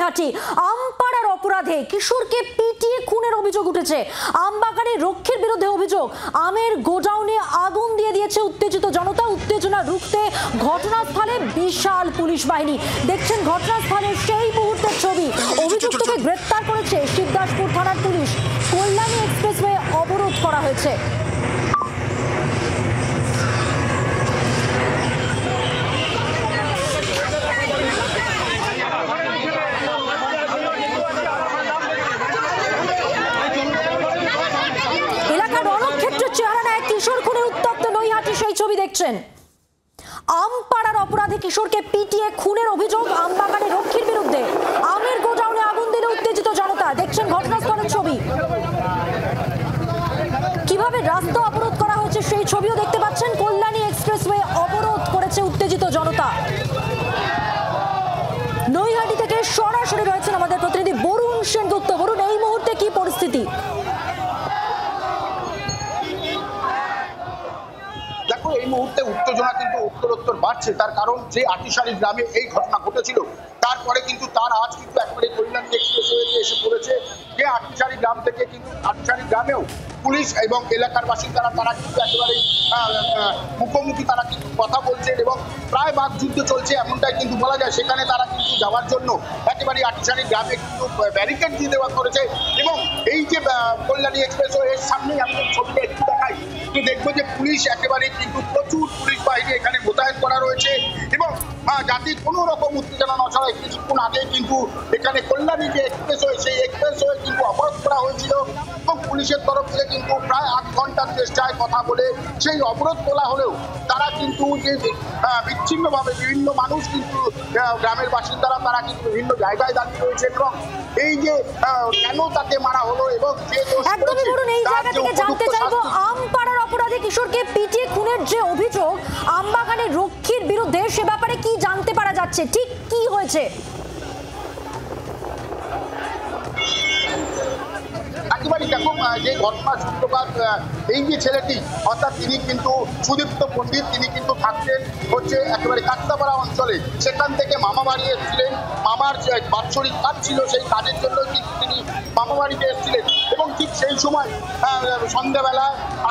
নৈহাটি আমপাড়ার অপরাধে কিশোরকে পিটিয়ে খুনের অভিযোগ উঠেছে। আমবাগানের রক্ষীর বিরুদ্ধে অভিযোগ, আমের গোডাউনে আগুন দিয়ে দিয়েছে উত্তেজিত জনতা। উত্তেজনা রুখতে ঘটনাস্থলে বিশাল পুলিশ বাহিনী। দেখছেন ঘটনাস্থলের সেই মুহূর্তের ছবি। অভিযুক্তকে গ্রেফতার করেছে শিবদাসপুর থানার পুলিশ। কল্যাণী এক্সপ্রেসওয়ে অবরোধ করা হয়েছে। দেখছেন আমপাড়ার অপরাধে কিশোরকে পিটিয়ে খুনের অভিযোগ, আমবাগানের রক্ষীর বিরুদ্ধে। আমের গোডাউনে আগুন দিলে উত্তেজিত জনতা। দেখছেন ঘটনাস্থলের ছবি। কিভাবে রাস্তা অবরোধ করা হয়েছে সেই ছবিও দেখতে পাচ্ছেন। কল্যাণী এক্সপ্রেসওয়ে অবরোধ করেছে উত্তেজিত জনতা। নৈহাটি থেকে সরাসরি রয়েছেন আমাদের প্রতিনিধি বরুণ সেনগুপ্ত। বরুণ, এই মুহূর্তে কি পরিস্থিতি? এই মুহূর্তে উত্তেজনা কিন্তু উত্তরোত্তর বাড়ছে। তার কারণ যে আটিশাড়ি গ্রামে এই ঘটনা ঘটেছিল তারপরে কিন্তু তার আজ কিন্তু একেবারে কল্যাণী এক্সপ্রেসওয়েতে এসে পড়েছে। যে আটিশাড়ি গ্রাম থেকে কিন্তু আটিশাড়ি গ্রামেও পুলিশ এবং এলাকার বাসিন্দারা তারা কিন্তু একেবারে মুখোমুখি তারা কিন্তু কথা বলছেন এবং প্রায় বাকযুদ্ধ চলছে এমনটাই কিন্তু বলা যায়। সেখানে তারা কিন্তু যাওয়ার জন্য একেবারে আটিশাড়ি গ্রামে কিন্তু ব্যারিকেড দিয়ে দেওয়া করেছে এবং এই যে কল্যাণী এক্সপ্রেসওয়ে এর সামনেই আমি ছবিটা একটু দেখাই, তো দেখবো যে পুলিশ একেবারে কিন্তু প্রচুর পুলিশ বাহিনী এখানে মোতায়েন করা রয়েছে এবং যাতে কোনো রকম উত্তেজনা না ছড়ায়। কিছুক্ষণ আগে কিন্তু এখানে কল্যাণী যে এক্সপ্রেসওয়ে সেই এক্সপ্রেসওয়ে কিন্তু অবরোধ করা হয়েছিল এবং পুলিশের তরফ থেকে কিন্তু প্রায় 8 ঘন্টার চেষ্টায় কথা বলে সেই অবরোধ তোলা হলেও তারা কিন্তু যে বিচ্ছিন্নভাবে বিভিন্ন মানুষ কিন্তু গ্রামের বাসিন্দারা তারা কিন্তু বিভিন্ন জায়গায় দাঁড়িয়ে রয়েছে এবং এই যে কেন তাকে মারা হলো এবং একদমই বলুন, এই জায়গা থেকে জানতে চাইবো আমপাড়ার অপরাধে কিশোরকে পিটিয়ে খুনের যে অভিযোগ আমবাগানের রক্ষীর বিরুদ্ধে, সে ব্যাপারে কি জানতে পারা যাচ্ছে, ঠিক কি হয়েছে? একেবারে দেখো যে ঘটনা সূত্রপাত, এই যে ছেলেটি অর্থাৎ তিনি কিন্তু সুদীপ্ত পণ্ডিত, তিনি কিন্তু থাকতেন হচ্ছে একেবারে কাঁচরাপাড়া অঞ্চলে। সেখান থেকে মামা বাড়ি এসেছিলেন, মামার বাৎসরিক কাজ ছিল, সেই কাজের জন্য কিন্তু তিনি মামা বাড়িতে এসেছিলেন এবং ঠিক সেই সময় সন্ধ্যাবেলা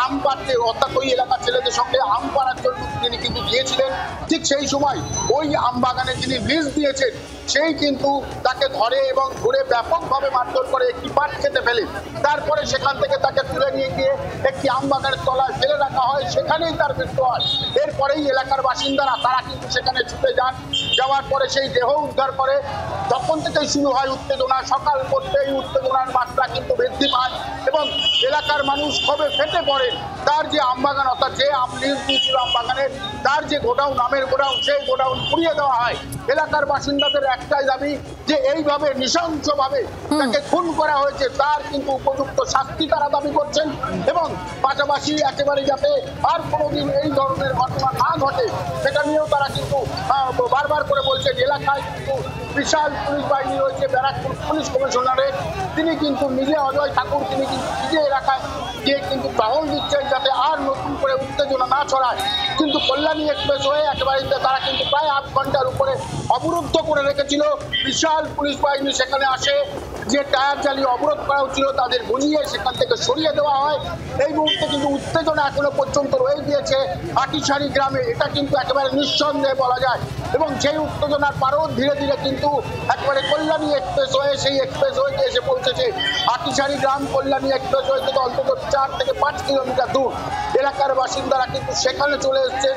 আম পাড়তে অর্থাৎ ওই এলাকার ছেলেদের সঙ্গে আম পাড়ার জন্য তিনি কিন্তু গিয়েছিলেন। ঠিক সেই সময় ওই আম বাগানে যিনি লিজ দিয়েছেন সেই কিন্তু তাকে ধরে এবং ধরে ব্যাপকভাবে মারধর করে একটি পাট খেতে ফেলে। তারপরে সেখান থেকে তাকে তুলে নিয়ে গিয়ে একটি আম বাগানের তলায় ফেলে রাখা হয়, সেখানেই তার মৃত্যু হয়। এরপরেই এলাকার বাসিন্দারা তারা কিন্তু সেখানে ছুটে যান, যাওয়ার পরে সেই দেহ উদ্ধার করে। তখন থেকেই শুরু হয় উত্তেজনা। সকাল করতেই উত্তেজনার মাত্রা কিন্তু বৃদ্ধি পায় এবং এলাকার মানুষ ক্ষোভে ফেটে পড়ে। তার যে আমবাগান অর্থাৎ যে আম লিজ দিয়েছিল আমবাগানের, তার যে গোডাউন, আমের গোডাউন, সেই গোডাউন পুড়িয়ে দেওয়া হয়। এলাকার বাসিন্দাদের একটাই দাবি যে এইভাবে নৃশংসভাবে তাকে খুন করা হয়েছে, তার কিন্তু উপযুক্ত শাস্তি তারা দাবি করছেন এবং পাশাপাশি একেবারে যাতে আর কোনোদিন এই ধরনের ঘটনা না ঘটে সেটা নিয়েও তারা কিন্তু বারবার করে বলছেন। এলাকায় কিন্তু বিশাল পুলিশ বাহিনী রয়েছে। ব্যারাকপুর পুলিশ কমিশনারের তিনি কিন্তু নিজে, অজয় ঠাকুর, তিনি কিন্তু নিজে এলাকায় গিয়ে কিন্তু টহল দিচ্ছেন যাতে আর নতুন করে উত্তেজনা না ছড়ায়। কিন্তু কল্যাণী এক্সপ্রেসওয়ে একেবারে তারা কিন্তু প্রায় 8 ঘন্টার উপরে অবরুদ্ধ করে রেখেছিল। বিশাল পুলিশ বাহিনী সেখানে আসে, যে টায়ার জ্বালিয়ে অবরোধ করা হচ্ছিল তাদের বুঝিয়ে সেখান থেকে সরিয়ে দেওয়া হয়। এই মুহূর্তে কিন্তু উত্তেজনা এখনো পর্যন্ত রয়ে গিয়েছে আটিশাড়ি গ্রামে, এটা কিন্তু একেবারে নিঃসন্দেহে বলা যায় এবং সেই উত্তেজনার পারদ ধীরে ধীরে কিন্তু একেবারে কল্যাণী এক্সপ্রেসওয়ে সেই এক্সপ্রেসওয়েতে এসে পৌঁছেছে। আটিশাড়ি গ্রাম কল্যাণী এক্সপ্রেসওয়ে থেকে অন্তত 4 থেকে 5 কিলোমিটার দূর। এলাকার বাসিন্দারা কিন্তু সেখানে চলে এসেছেন,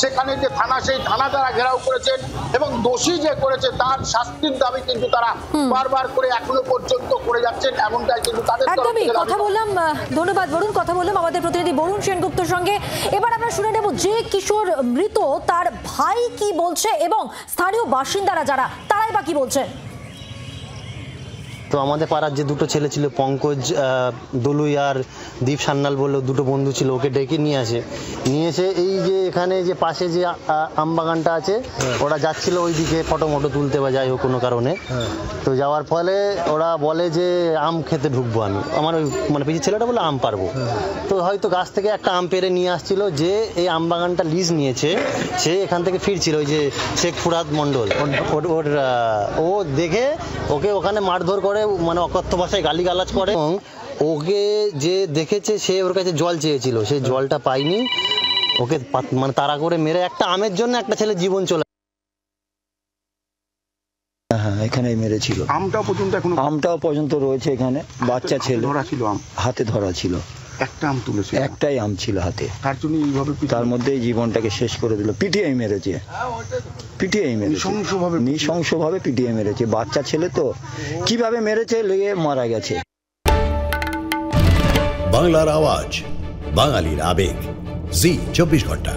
সেখানে যে থানা সেই থানা তারা ঘেরাও করেছেন এবং দোষী যে করেছে তার শাস্তির দাবি কিন্তু তারা বারবার করে এখনো পর্যন্ত করে যাচ্ছেন, এমনটাই কিন্তু তাদের তরফ থেকে কথা বললাম। ধন্যবাদ বরুণ, কথা বললাম আমাদের প্রতিনিধি বরুণ সেনগুপ্তর সঙ্গে। এবার আমরা শুনে নেব যে কিশোর মৃত তার ভাই কি বলছে এবং স্থানীয় বাসিন্দারা যারা তারাই বা কি বলছেন। তো আমাদের পাড়ার যে দুটো ছেলে ছিল, পঙ্কজ দলুই আর দীপ সান্যাল বলে দুটো বন্ধু ছিল, ওকে ডেকে নিয়ে এসে এই যে এখানে যে পাশে যে আম বাগানটা আছে, ওরা যাচ্ছিল ওইদিকে ফটো মটো তুলতে বা যাই হোক কোনো কারণে। তো যাওয়ার ফলে ওরা বলে যে আম খেতে ঢুকবো আমি, আমার ওই মানে পিছিয়ে ছেলেটা বলে আম পারবো। তো হয়তো গাছ থেকে একটা আম পেড়ে নিয়ে আসছিল, যে এই আম বাগানটা লিজ নিয়েছে সে এখান থেকে ফিরছিল, ওই যে শেখ ফুরাদ মণ্ডল, ও দেখে ওকে ওখানে মারধর করে, মানে অকথ্য ভাষায় গালিগালাজ করে। এবং ওকে যে দেখেছে সে ওর কাছে জল চেয়েছিল, সেই জলটা পায়নি, ওকে মানে তাড়া করে মেরে একটা আমের জন্য একটা ছেলে জীবন চলে। হ্যাঁ, এখানেই মেরেছিল। আমটাও পর্যন্ত রয়েছে এখানে, বাচ্চা ছেলে হাতে ধরা ছিল, একটা আম তুলেছে, একটাই আম ছিল হাতে, তার জন্য এইভাবে তার মধ্যেই জীবনটাকে শেষ করে দিল। পিটিয়েই মেরেছে, নৃশংসভাবে পিটিয়ে মেরেছে। বাচ্চা ছেলে তো কিভাবে মেরেছে, লেগে মারা গেছে। বাংলার আওয়াজ, বাঙালির আবেগ, জি 24 ঘন্টা।